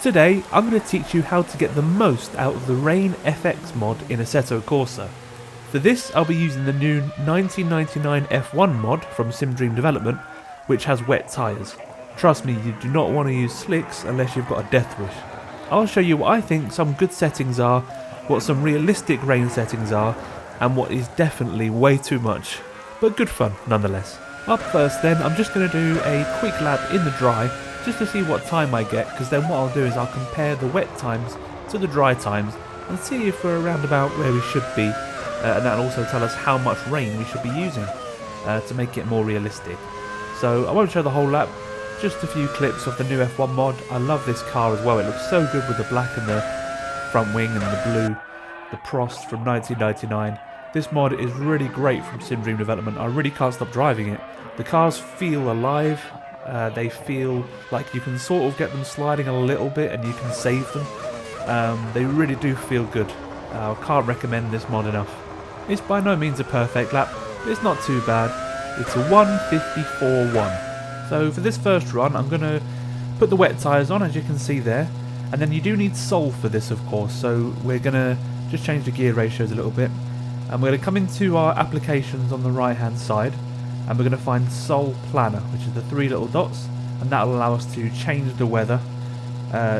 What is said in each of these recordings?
Today I'm going to teach you how to get the most out of the rainFX mod in Assetto Corsa. For this I'll be using the new 1999 F1 mod from SimDream Development, which has wet tyres. Trust me, you do not want to use slicks unless you've got a death wish. I'll show you what I think some good settings are, what some realistic rain settings are, and what is definitely way too much, but good fun nonetheless. Up first then, I'm just going to do a quick lap in the dry, just to see what time I get, because then what I'll do is I'll compare the wet times to the dry times, and see if we're around about where we should be, and that'll also tell us how much rain we should be using, to make it more realistic. So I won't show the whole lap, just a few clips of the new F1 mod. I love this car as well, it looks so good with the black and the front wing and the blue, the Prost from 1999. This mod is really great from SimDream Development. I really can't stop driving it. The cars feel alive, they feel like you can sort of get them sliding a little bit and you can save them. They really do feel good. I can't recommend this mod enough. It's by no means a perfect lap, but it's not too bad. It's a 1:54.1. So for this first run I'm going to put the wet tyres on, as you can see there. And then you do need Sol for this, of course, so we're going to just change the gear ratios a little bit. And we're going to come into our applications on the right hand side, and we're going to find Sol Planner, which is the three little dots, and that will allow us to change the weather.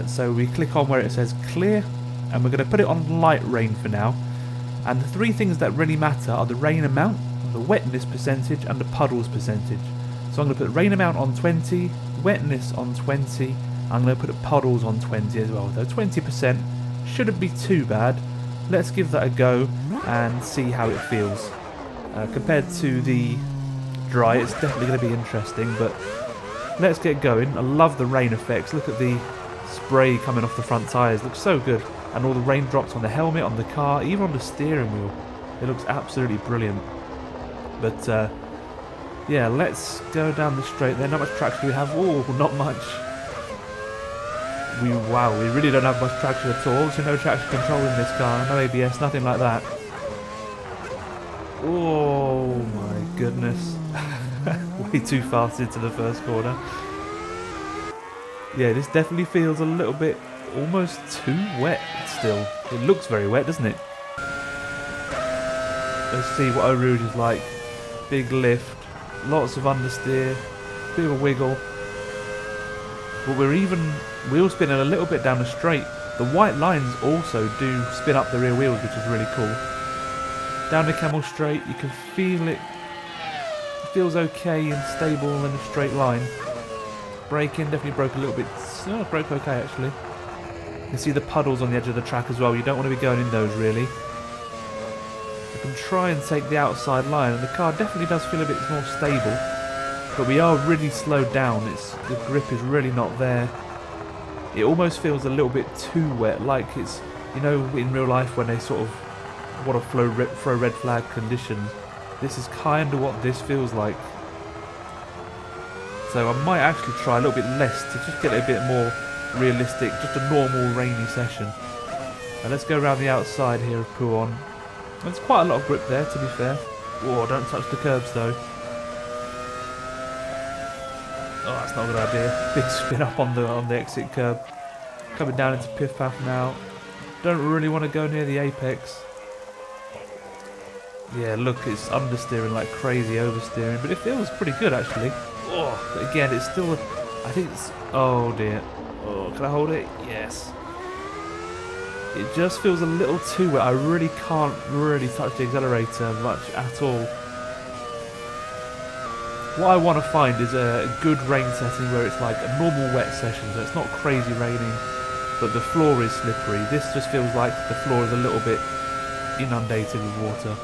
So we click on where it says clear, and we're going to put it on light rain for now. And the three things that really matter are the rain amount, the wetness percentage, and the puddles percentage. So I'm going to put rain amount on 20, wetness on 20, I'm going to put puddles on 20 as well, though 20% shouldn't be too bad. Let's give that a go and see how it feels. Compared to the dry, it's definitely going to be interesting, but let's get going. I love the rain effects. Look at the spray coming off the front tyres, looks so good. And all the raindrops on the helmet, on the car, even on the steering wheel. It looks absolutely brilliant. But yeah, let's go down the straight there. Not much traction do we have? Oh, not much. Wow, we really don't have much traction at all. So no traction control in this car, no ABS, nothing like that. Oh my goodness. Way too fast into the first corner. Yeah, this definitely feels a little bit almost too wet still. It looks very wet, doesn't it? Let's see what Eau Rouge is like. Big lift, lots of understeer, bit of a wiggle. But we're even wheel spinning a little bit down the straight. The white lines also do spin up the rear wheels, which is really cool. Down the Camel straight, you can feel it. It feels okay and stable in a straight line. Braking definitely broke a little bit. Oh, broke okay actually. You can see the puddles on the edge of the track as well. You don't want to be going in those really. You can try and take the outside line, and the car definitely does feel a bit more stable. But we are really slowed down. The grip is really not there. It almost feels a little bit too wet, like it's, you know, in real life when they sort of want to throw red flag conditions. This is kind of what this feels like. So I might actually try a little bit less to just get it a bit more realistic, just a normal rainy session. And let's go around the outside here of Pouon. There's quite a lot of grip there, to be fair. Oh, don't touch the curbs though. Oh, that's not a good idea. Big spin up on the exit curb. Coming down into Piff Paff now. Don't really want to go near the apex. Yeah, look, it's understeering like crazy, oversteering, but it feels pretty good actually. Oh, but again, it's still, I think it's, oh dear. Oh, can I hold it? Yes. It just feels a little too wet. I really can't really touch the accelerator much at all. What I want to find is a good rain setting where it's like a normal wet session, so it's not crazy raining, but the floor is slippery. This just feels like the floor is a little bit inundated with water.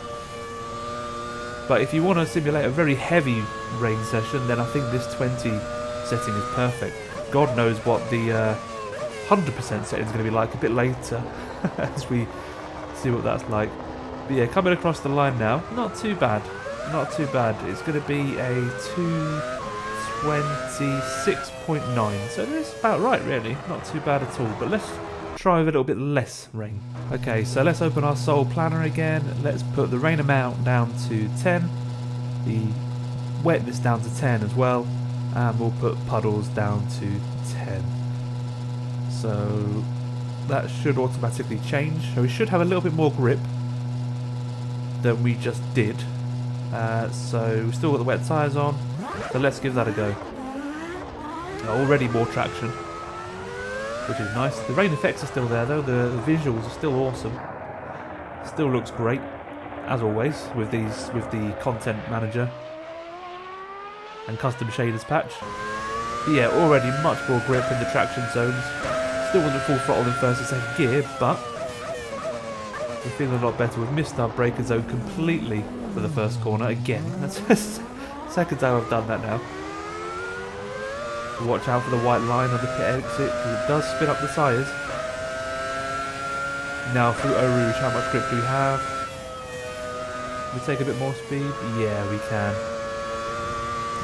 But if you want to simulate a very heavy rain session, then I think this 20 setting is perfect. God knows what the 100% setting is going to be like a bit later as we see what that's like. But yeah, coming across the line now, not too bad. Not too bad. It's going to be a 226.9, so it's about right really, not too bad at all. But let's try with a little bit less rain. Okay, so let's open our Sol Planner again. Let's put the rain amount down to 10, the wetness down to 10 as well, and we'll put puddles down to 10. So that should automatically change. So we should have a little bit more grip than we just did. So we've still got the wet tyres on, so let's give that a go. Already more traction, which is nice. The rainFX are still there though, the visuals are still awesome. Still looks great, as always, with the content manager and custom shaders patch. But yeah, already much more grip in the traction zones. Still wasn't full throttle in first and second gear, but we're feeling a lot better. We've missed our braking zone completely for the first corner again. That's the second time I've done that now. Watch out for the white line on the pit exit, because it does spin up the tyres. Now through Eau Rouge, how much grip do we have? Can we take a bit more speed? Yeah, we can.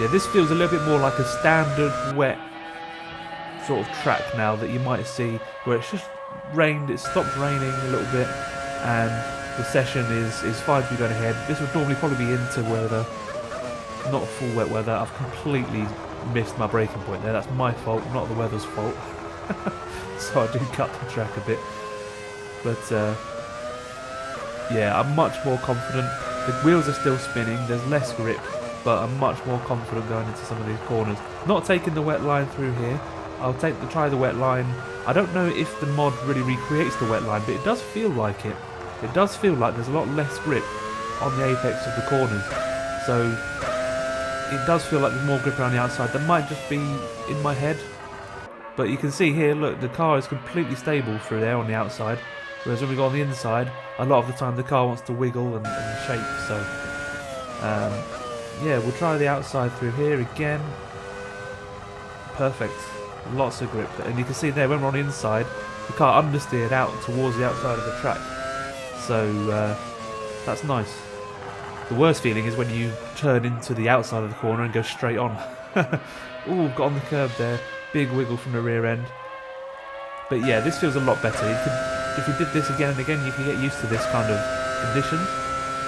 Yeah, this feels a little bit more like a standard wet sort of track now that you might see, where it's just rained, it stopped raining a little bit, and the session is fine to be going ahead. This would normally probably be into weather, not full wet weather. I've completely missed my braking point there. That's my fault, not the weather's fault. So I do cut the track a bit. But yeah, I'm much more confident. The wheels are still spinning, there's less grip, but I'm much more confident going into some of these corners. Not taking the wet line through here. I'll try the wet line. I don't know if the mod really recreates the wet line, but it does feel like it. It does feel like there's a lot less grip on the apex of the corners. So it does feel like there's more grip around the outside. That might just be in my head. But you can see here, look, the car is completely stable through there on the outside. Whereas when we go on the inside, a lot of the time the car wants to wiggle and shake. So yeah, we'll try the outside through here again. Perfect. Lots of grip. And you can see there, when we're on the inside, the car understeered out towards the outside of the track. So that's nice. The worst feeling is when you turn into the outside of the corner and go straight on. Ooh, got on the curb there. Big wiggle from the rear end. But yeah, this feels a lot better. If you did this again and again, you can get used to this kind of conditions.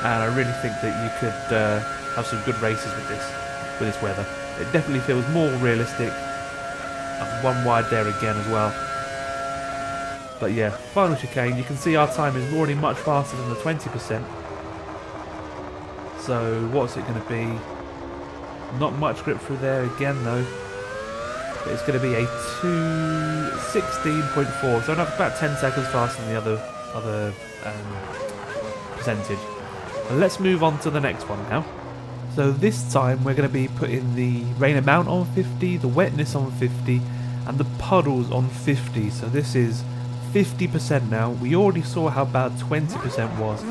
And I really think that you could have some good races with this weather. It definitely feels more realistic. I've one wide there again as well. But yeah, final chicane. You can see our time is already much faster than the 20%. So what's it going to be? Not much grip through there again though. But it's going to be a 2:16.4. So I'm about 10 seconds faster than the other percentage. And let's move on to the next one now. So this time we're going to be putting the rain amount on 50, the wetness on 50, and the puddles on 50. So this is 50% now. We already saw how bad 20% was.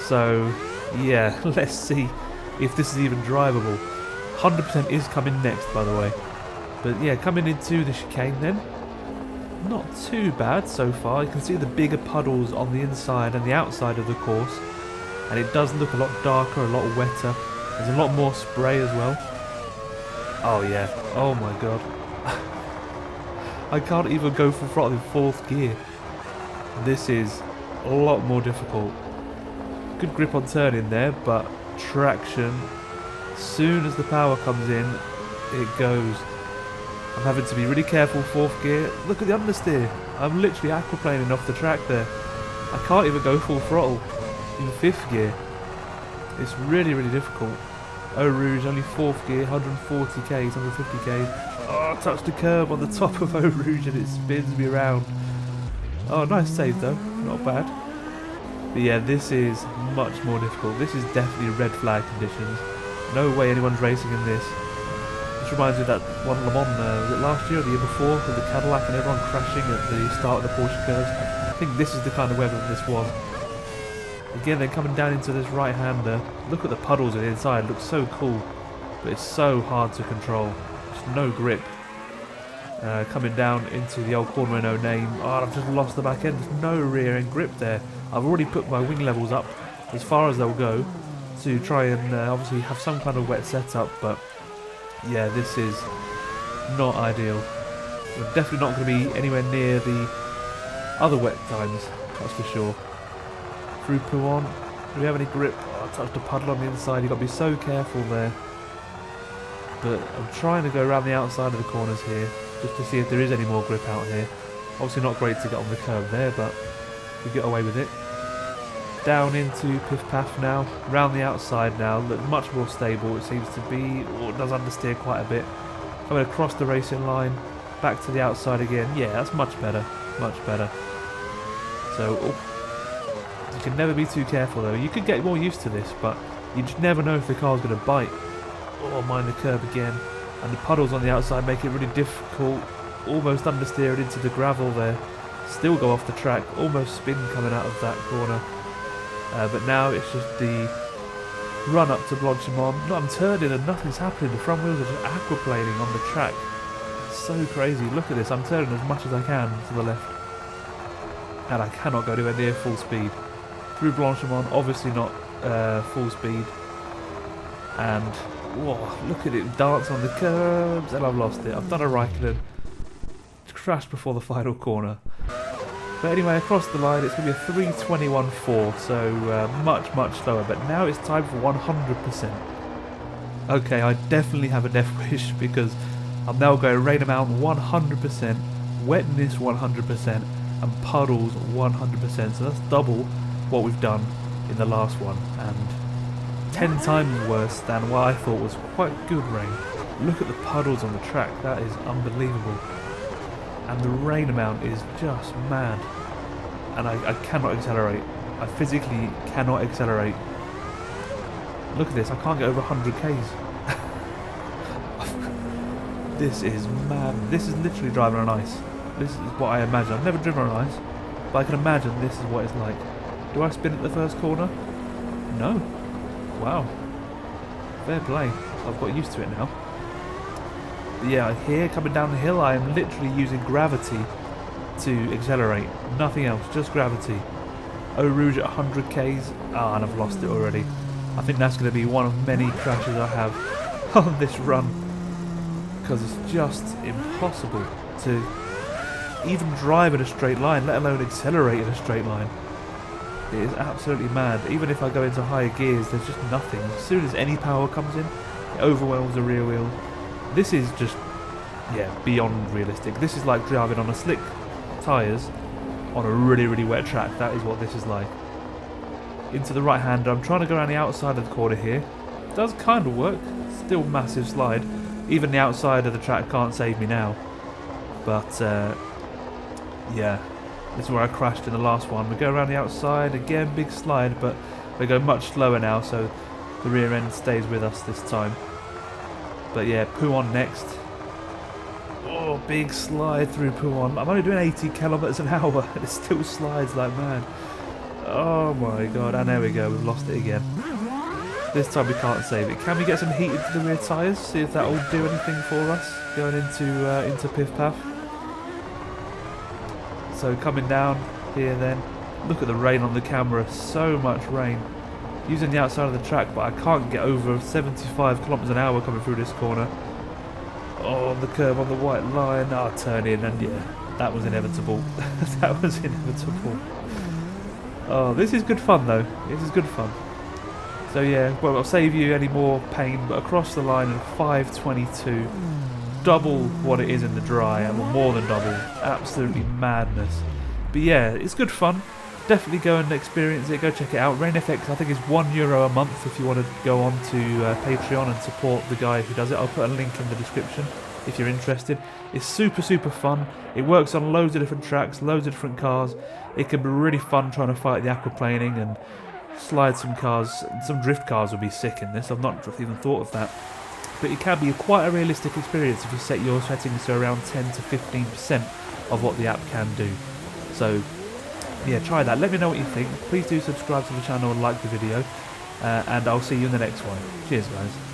So yeah, let's see if this is even drivable. 100% is coming next, by the way. But yeah, coming into the chicane then. Not too bad so far. You can see the bigger puddles on the inside and the outside of the course. And it does look a lot darker, a lot wetter. There's a lot more spray as well. Oh yeah, oh my god. I can't even go full throttle in 4th gear. This is a lot more difficult. Good grip on turning there, but traction, as soon as the power comes in, it goes. I'm having to be really careful 4th gear. Look at the understeer. I'm literally aquaplaning off the track there. I can't even go full throttle in 5th gear. It's really, really difficult. Eau Rouge, only 4th gear, 140 k's, 150 k's. Oh, I touched the curb on the top of Eau Rouge and it spins me around. Oh, nice save though, not bad. But yeah, this is much more difficult. This is definitely red flag conditions. No way anyone's racing in this. This reminds me of that one Le Mans, was it last year or the year before, with the Cadillac and everyone crashing at the start of the Porsche curves. I think this is the kind of weather this was. Again, they're coming down into this right-hander. Look at the puddles on the inside, it looks so cool. But it's so hard to control. There's no grip. Coming down into the old corner with no name. Oh, I've just lost the back end. There's no rear end grip there. I've already put my wing levels up as far as they'll go to try and obviously have some kind of wet setup. But yeah, this is not ideal. We're definitely not going to be anywhere near the other wet times, that's for sure. Through Pouon, do we have any grip? Oh, I touched a puddle on the inside. You've got to be so careful there. But I'm trying to go around the outside of the corners here, just to see if there is any more grip out here. Obviously not great to get on the curb there, but we get away with it. Down into Piff Paff now, round the outside now, look much more stable it seems to be, or it does understeer quite a bit. Coming across the racing line, back to the outside again, yeah, that's much better, much better. So, you can never be too careful though. You could get more used to this, but you just never know if the car's going to bite. Oh, mind the curb again. And the puddles on the outside make it really difficult. Almost understeer it into the gravel there. Still go off the track. Almost spin coming out of that corner. But now it's just the run up to Blanchimont. No, I'm turning and nothing's happening. The front wheels are just aquaplaning on the track. It's so crazy. Look at this. I'm turning as much as I can to the left. And I cannot go anywhere near full speed. Through Blanchimont, obviously not full speed. And whoa, look at it dance on the curbs, and I've lost it. I've done a Raikkonen, crashed before the final corner. But anyway, across the line, it's going to be a 3:21.4, so much slower. But now it's time for 100%. Okay, I definitely have a death wish because I'm now going rain amount 100%, wetness 100%, and puddles 100%. So that's double what we've done in the last one, and 10 times worse than what I thought was quite good rain. Look at the puddles on the track, that is unbelievable. And the rain amount is just mad. And I cannot accelerate. I physically cannot accelerate. Look at this, I can't get over 100 Ks. This is mad. This is literally driving on ice. This is what I imagine. I've never driven on ice, but I can imagine this is what it's like. Do I spin at the first corner? No. Wow. Fair play. I've got used to it now. But yeah, here coming down the hill, I am literally using gravity to accelerate. Nothing else, just gravity. Eau Rouge at 100 Ks. Ah, and I've lost it already. I think that's going to be one of many crashes I have on this run. Because it's just impossible to even drive in a straight line, let alone accelerate in a straight line. It is absolutely mad. Even if I go into higher gears, there's just nothing. As soon as any power comes in, it overwhelms the rear wheel. This is just, yeah, beyond realistic. This is like driving on a slick tyres on a really wet track. That is what this is like. Into the right hander. I'm trying to go around the outside of the corner here. It does kind of work. Still massive slide. Even the outside of the track can't save me now. But, yeah. This is where I crashed in the last one. We go around the outside, again big slide, but they go much slower now, so the rear end stays with us this time. But yeah, Pouhon next. Oh, big slide through Pouhon. I'm only doing 80 kilometers an hour, and it still slides like mad. Oh my god, and there we go, we've lost it again. This time we can't save it. Can we get some heat into the rear tyres? See if that will do anything for us going into Piff Paff. So coming down here then, look at the rain on the camera, so much rain. Using the outside of the track, but I can't get over 75 kilometers an hour coming through this corner. Oh, on the curve on the white line, I'll turn in, and yeah, that was inevitable. That was inevitable. Oh, this is good fun though, this is good fun. So yeah, well, I'll save you any more pain, but across the line in 5:22. Double what it is in the dry, or more than double. Absolutely madness. But yeah, it's good fun. Definitely go and experience it. Go check it out. rainFX, I think, is €1 a month if you want to go on to Patreon and support the guy who does it. I'll put a link in the description if you're interested. It's super fun. It works on loads of different tracks, loads of different cars. It can be really fun trying to fight the aquaplaning and slide some cars. Some drift cars will be sick in this. I've not even thought of that. But it can be quite a realistic experience if you set your settings to around 10 to 15% of what the app can do. So yeah, try that. Let me know what you think. Please do subscribe to the channel and like the video. And I'll see you in the next one. Cheers, guys.